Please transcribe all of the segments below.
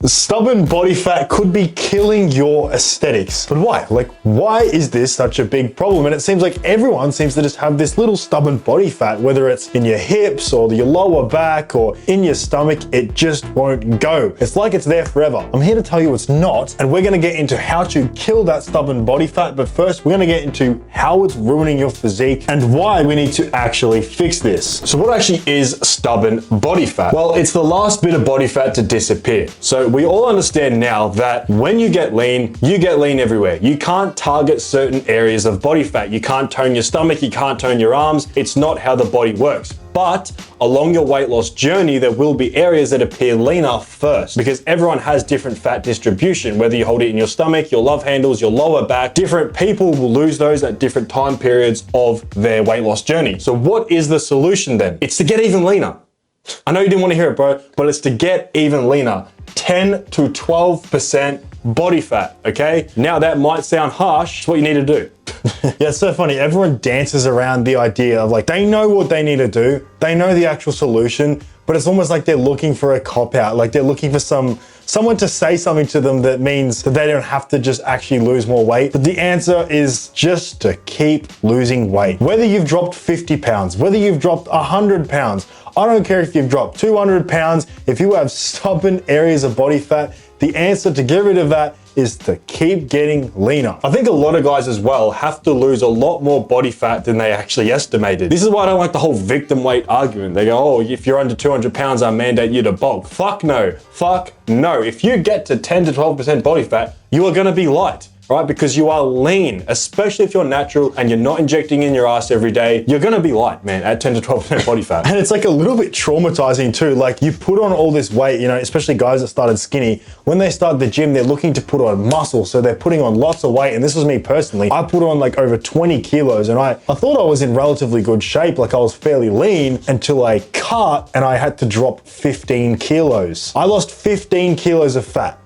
Stubborn body fat could be killing your aesthetics. But why? Like, why is this such a big problem? And it seems like everyone seems to just have this little stubborn body fat, whether it's in your hips or your lower back or in your stomach, it just won't go. It's like it's there forever. I'm here to tell you it's not, and we're gonna get into how to kill that stubborn body fat, but first we're gonna get into how it's ruining your physique and why we need to actually fix this. So what actually is stubborn body fat? Well, it's the last bit of body fat to disappear. So we all understand now that when you get lean everywhere. You can't target certain areas of body fat. You can't tone your stomach, you can't tone your arms. It's not how the body works. But along your weight loss journey, there will be areas that appear leaner first because everyone has different fat distribution, whether you hold it in your stomach, your love handles, your lower back. Different people will lose those at different time periods of their weight loss journey. So what is the solution then? It's to get even leaner. I know you didn't want to hear it, bro, but it's to get even leaner. 10 to 12% body fat, okay? Now that might sound harsh, it's what you need to do. Yeah, it's so funny. Everyone dances around the idea of like, they know what they need to do. They know the actual solution, but it's almost like they're looking for a cop out. Like they're looking for someone to say something to them that means that they don't have to just actually lose more weight. But the answer is just to keep losing weight. Whether you've dropped 50 pounds, whether you've dropped 100 pounds, I don't care if you've dropped 200 pounds, if you have stubborn areas of body fat, the answer to get rid of that is to keep getting leaner. I think a lot of guys as well have to lose a lot more body fat than they actually estimated. This is why I don't like the whole victim weight argument. They go, oh, if you're under 200 pounds, I mandate you to bulk. Fuck no, fuck no. If you get to 10 to 12% body fat, you are gonna be light. Right? Because you are lean, especially if you're natural and you're not injecting in your ass every day, you're gonna be light, man, at 10 to 12% body fat. And it's like a little bit traumatizing too. Like you put on all this weight, you know, especially guys that started skinny, when they start the gym, they're looking to put on muscle. So they're putting on lots of weight. And this was me personally. I put on like over 20 kilos and I thought I was in relatively good shape. Like I was fairly lean until I cut and I had to drop 15 kilos. I lost 15 kilos of fat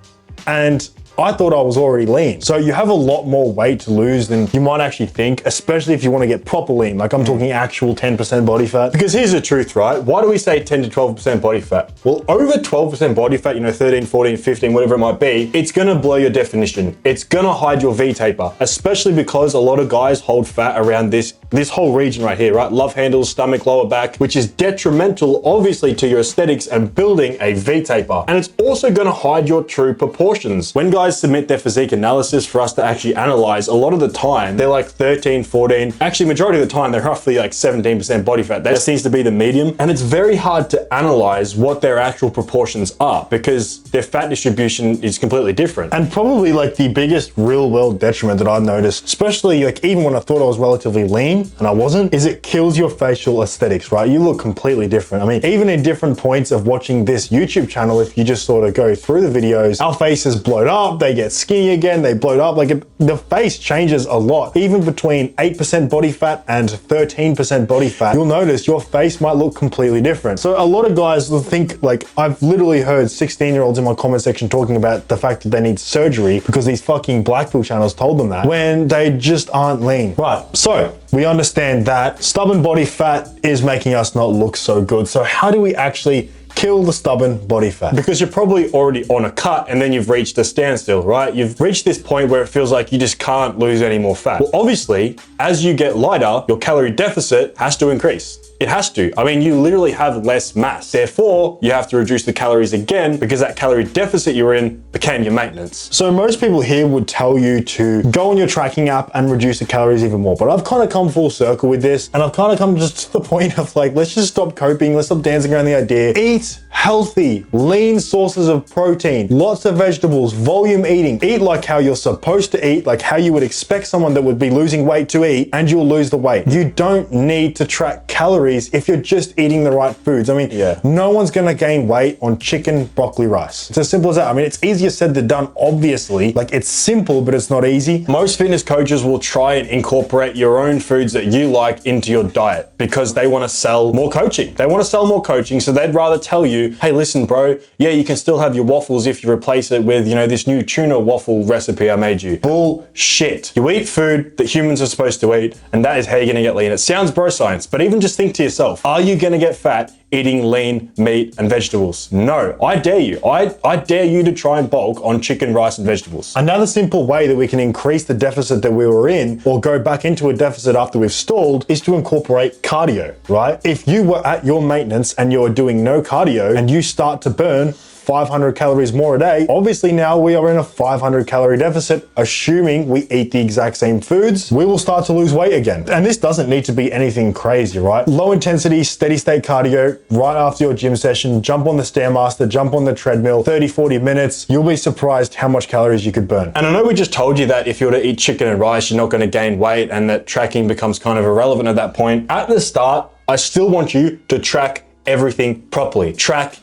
and I thought I was already lean. So you have a lot more weight to lose than you might actually think, especially if you want to get proper lean. Like I'm talking actual 10% body fat. Because here's the truth, right? Why do we say 10 to 12% body fat? Well, over 12% body fat, you know, 13, 14, 15, whatever it might be, it's gonna blur your definition. It's gonna hide your V-taper, especially because a lot of guys hold fat around this whole region right here, right? Love handles, stomach, lower back, which is detrimental, obviously, to your aesthetics and building a V-taper. And it's also gonna hide your true proportions. When guys submit their physique analysis for us to actually analyze, a lot of the time they're like 13, 14, actually majority of the time they're roughly like 17% body fat. That seems to be the medium. And it's very hard to analyze what their actual proportions are because their fat distribution is completely different. And probably like the biggest real world detriment that I've noticed, especially like even when I thought I was relatively lean and I wasn't, is it kills your facial aesthetics, right? You look completely different. I mean, even in different points of watching this YouTube channel, if you just sort of go through the videos, our faces blowed up, they get skinny again, they bloat up. Like the face changes a lot. Even between 8% body fat and 13% body fat, you'll notice your face might look completely different. So a lot of guys will think, like I've literally heard 16-year-olds in my comment section talking about the fact that they need surgery because these fucking Blackpill channels told them that when they just aren't lean. Right, so we understand that stubborn body fat is making us not look so good. So how do we actually kill the stubborn body fat? Because you're probably already on a cut and then you've reached a standstill, right? You've reached this point where it feels like you just can't lose any more fat. Well, obviously, as you get lighter, your calorie deficit has to increase. It has to. I mean, you literally have less mass. Therefore, you have to reduce the calories again because that calorie deficit you're in became your maintenance. So most people here would tell you to go on your tracking app and reduce the calories even more. But I've kind of come full circle with this and I've kind of come just to the point of like, let's just stop coping. Let's stop dancing around the idea. Eat healthy, lean sources of protein, lots of vegetables, volume eating. Eat like how you're supposed to eat, like how you would expect someone that would be losing weight to eat, and you'll lose the weight. You don't need to track calories if you're just eating the right foods. I mean, no one's gonna gain weight on chicken, broccoli, rice. It's as simple as that. I mean, it's easier said than done, obviously. Like it's simple, but it's not easy. Most fitness coaches will try and incorporate your own foods that you like into your diet because they wanna sell more coaching. They wanna sell more coaching, so they'd rather tell you, hey, listen, bro, yeah, you can still have your waffles if you replace it with, you know, this new tuna waffle recipe I made you. Bullshit. You eat food that humans are supposed to eat, and that is how you're gonna get lean. It sounds bro science, but even just think to yourself, are you gonna get fat eating lean meat and vegetables. No, I dare you. I dare you to try and bulk on chicken, rice, and vegetables. Another simple way that we can increase the deficit that we were in or go back into a deficit after we've stalled is to incorporate cardio, right? If you were at your maintenance and you're doing no cardio and you start to burn 500 calories more a day, obviously now we are in a 500 calorie deficit. Assuming we eat the exact same foods, we will start to lose weight again. And this doesn't need to be anything crazy, right? Low intensity, steady state cardio right after your gym session, jump on the Stairmaster, jump on the treadmill, 30, 40 minutes. You'll be surprised how much calories you could burn. And I know we just told you that if you were to eat chicken and rice, you're not going to gain weight and that tracking becomes kind of irrelevant at that point. At the start, I still want you to track everything properly. Track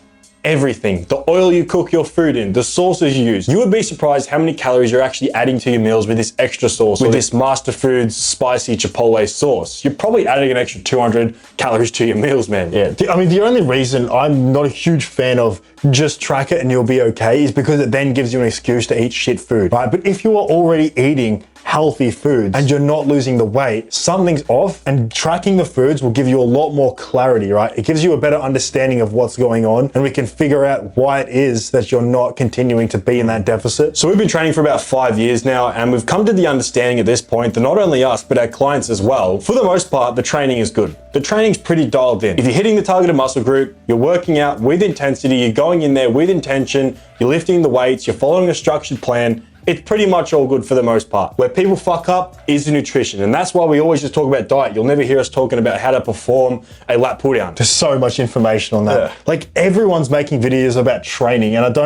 everything. The oil you cook your food in, the sauces you use. You would be surprised how many calories you're actually adding to your meals with this extra sauce, with this Master Foods spicy Chipotle sauce. You're probably adding an extra 200 calories to your meals, man. Yeah. I mean, the only reason I'm not a huge fan of just track it and you'll be okay is because it then gives you an excuse to eat shit food, right? But if you are already eating healthy foods and you're not losing the weight, something's off, and tracking the foods will give you a lot more clarity, right? It gives you a better understanding of what's going on, and we can figure out why it is that you're not continuing to be in that deficit. So we've been training for about 5 years now, and we've come to the understanding at this point that not only us, but our clients as well, for the most part, the training is good. The training's pretty dialed in. If you're hitting the targeted muscle group, you're working out with intensity, you're going in there with intention, you're lifting the weights, you're following a structured plan, it's pretty much all good for the most part. Where people fuck up is the nutrition. And that's why we always just talk about diet. You'll never hear us talking about how to perform a lat pull down. There's so much information on that. Yeah. Like everyone's making videos about training, and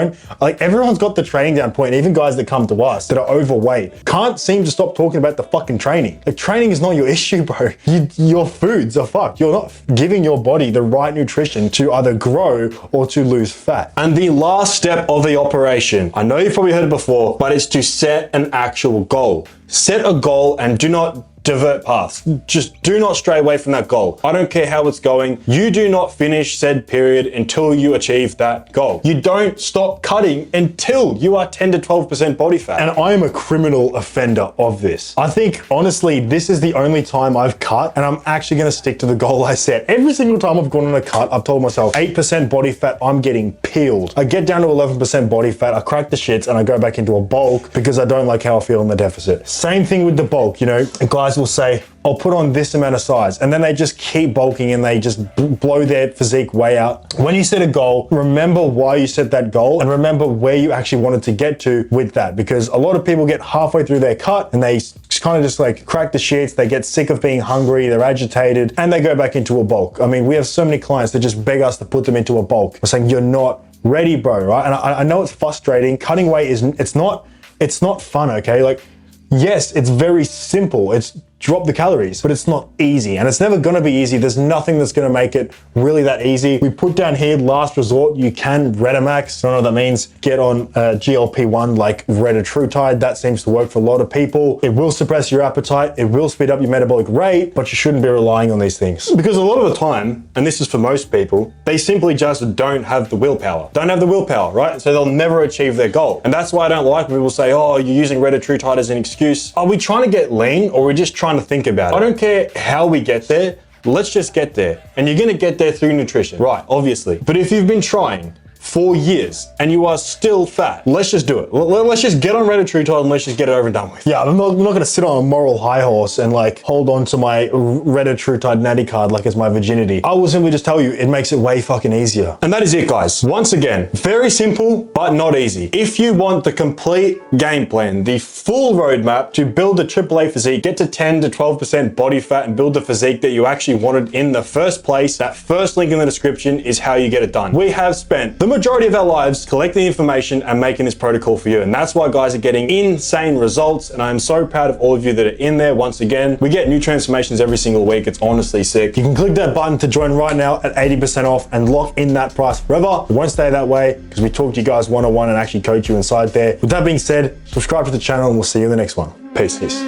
everyone's got the training down point. Even guys that come to us that are overweight can't seem to stop talking about the fucking training. Like training is not your issue, bro. Your foods are fucked. You're not giving your body the right nutrition to either grow or to lose fat. And the last step of the operation, I know you've probably heard it before, but it's to set an actual goal. Set a goal and do not divert paths. Just do not stray away from that goal. I don't care how it's going. You do not finish said period until you achieve that goal. You don't stop cutting until you are 10 to 12% body fat. And I am a criminal offender of this. I think, honestly, this is the only time I've cut, and I'm actually gonna stick to the goal I set. Every single time I've gone on a cut, I've told myself 8% body fat, I'm getting peeled. I get down to 11% body fat, I crack the shits, and I go back into a bulk because I don't like how I feel in the deficit. Same thing with the bulk, you know, guys will say, I'll put on this amount of size, and then they just keep bulking and they just blow their physique way out. When you set a goal, remember why you set that goal and remember where you actually wanted to get to with that, because a lot of people get halfway through their cut and they kind of just like crack the shits, they get sick of being hungry, they're agitated, and they go back into a bulk. I mean, we have so many clients that just beg us to put them into a bulk. We're saying, you're not ready, bro, right? And I know it's frustrating. Cutting weight it's not fun, okay? Like, yes, it's very simple. It's drop the calories, but it's not easy, and it's never gonna be easy. There's nothing that's gonna make it really that easy. We put down here, last resort, you can Redamax. I don't know what that means. Get on GLP-1 like retatrutide. That seems to work for a lot of people. It will suppress your appetite. It will speed up your metabolic rate, but you shouldn't be relying on these things. Because a lot of the time, and this is for most people, they simply just don't have the willpower. Don't have the willpower, right? So they'll never achieve their goal. And that's why I don't like when people say, oh, you're using retatrutide as an excuse. Are we trying to get lean, or are we just trying to think about it? I don't care how we get there. Let's just get there. And you're gonna get there through nutrition, right? Obviously. But if you've been trying 4 years and you are still fat, let's just do it. Let's just get on retatrutide and let's just get it over and done with. Yeah, I'm not gonna sit on a moral high horse and like hold on to my retatrutide natty card like it's my virginity. I will simply just tell you, it makes it way fucking easier. And that is it, guys. Once again, very simple, but not easy. If you want the complete game plan, the full roadmap to build a AAA physique, get to 10 to 12% body fat and build the physique that you actually wanted in the first place, that first link in the description is how you get it done. We have spent the majority of our lives collecting information and making this protocol for you. And that's why guys are getting insane results. And I'm so proud of all of you that are in there. Once again, we get new transformations every single week. It's honestly sick. You can click that button to join right now at 80% off and lock in that price forever. It won't stay that way because we talk to you guys one-on-one and actually coach you inside there. With that being said, subscribe to the channel and we'll see you in the next one. Peace.